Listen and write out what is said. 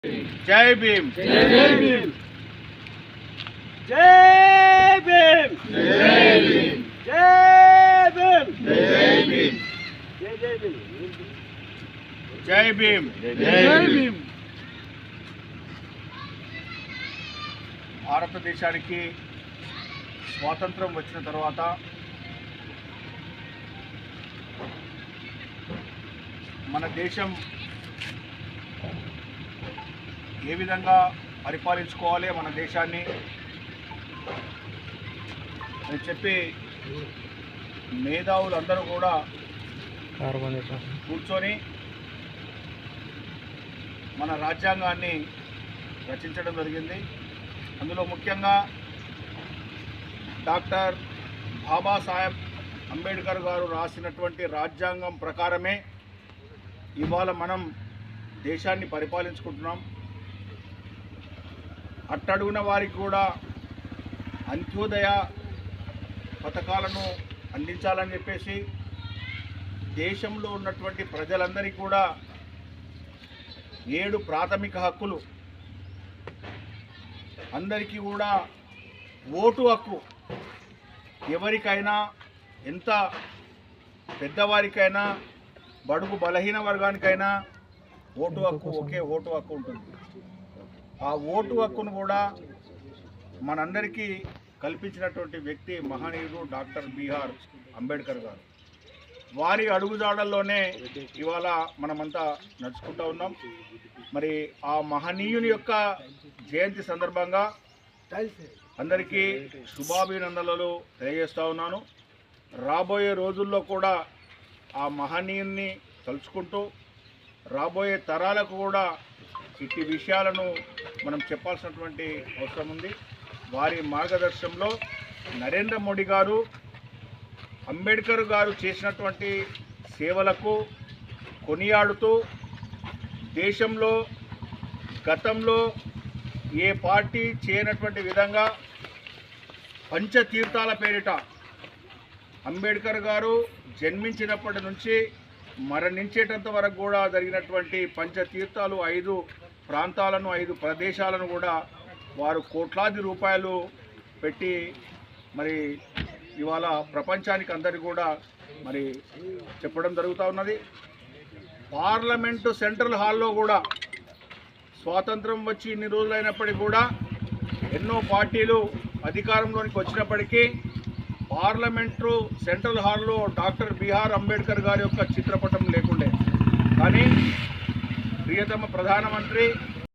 जय भीम जय भीम जय भीम जय भीम जय भीम जय भीम जय भीम जय भीम భారతదేశానికి స్వాతంత్రం వచ్చిన తర్వాత మన దేశం ఏ విధంగా పరిపాలించుకోవాలి మన దేశాన్ని అని చెప్పి మేధావులందరూ కూడా కూర్చొని మన రాజ్యాంగాన్ని రచించడం జరిగింది. అందులో ముఖ్యంగా డాక్టర్ బాబాసాహెబ్ అంబేద్కర్ గారు రాసినటువంటి రాజ్యాంగం ప్రకారమే ఇవాళ మనం దేశాన్ని పరిపాలించుకుంటున్నాం. అట్టడుగున వారికి కూడా అంత్యోదయ పథకాలను అందించాలని చెప్పేసి దేశంలో ఉన్నటువంటి ప్రజలందరికీ కూడా 7 ప్రాథమిక హక్కులు, అందరికీ కూడా ఓటు హక్కు, ఎవరికైనా ఎంత పెద్దవారికైనా బడుగు బలహీన వర్గానికైనా ఓటు హక్కు, ఒకే ఓటు హక్కు ఉంటుంది. ఆ ఓటు హక్కును కూడా మనందరికీ కల్పించినటువంటి వ్యక్తి మహనీయుడు డాక్టర్ బిఆర్ అంబేద్కర్ గారు. వారి అడుగుజాడల్లోనే ఇవాళ మనమంతా నడుచుకుంటూ ఉన్నాం. మరి ఆ మహనీయుని యొక్క జయంతి సందర్భంగా అందరికీ శుభాభినందనలు తెలియజేస్తూ ఉన్నాను. రాబోయే రోజుల్లో కూడా ఆ మహనీయుని తలుచుకుంటూ రాబోయే తరాలకు కూడా ఇట్టి విషయాలను మనం చెప్పాల్సినటువంటి అవసరం ఉంది. వారి మార్గదర్శనంలో నరేంద్ర మోడీ గారు అంబేద్కర్ గారు చేసినటువంటి సేవలకు కొనియాడుతూ దేశంలో గతంలో ఏ పార్టీ చేయనటువంటి విధంగా పంచతీర్థాల పేరిట అంబేద్కర్ గారు జన్మించినప్పటి నుంచి మరణించేటంత వరకు కూడా జరిగినటువంటి పంచతీర్థాలు 5 ప్రాంతాలను 5 ప్రదేశాలను కూడా వారు కోట్లాది రూపాయలు పెట్టి మరి ఇవాళ ప్రపంచానికి అందరికీ కూడా మరి చెప్పడం జరుగుతూ ఉన్నది. పార్లమెంటు సెంట్రల్ హాల్లో కూడా స్వాతంత్రం వచ్చి ఇన్ని రోజులైనప్పటికీ కూడా ఎన్నో పార్టీలు అధికారంలోనికి వచ్చినప్పటికీ పార్లమెంటు సెంట్రల్ హాల్లో డాక్టర్ బిఆర్ అంబేద్కర్ గారి యొక్క చిత్రపటం లేకుండే. కానీ ప్రియతమ ప్రధానమంత్రి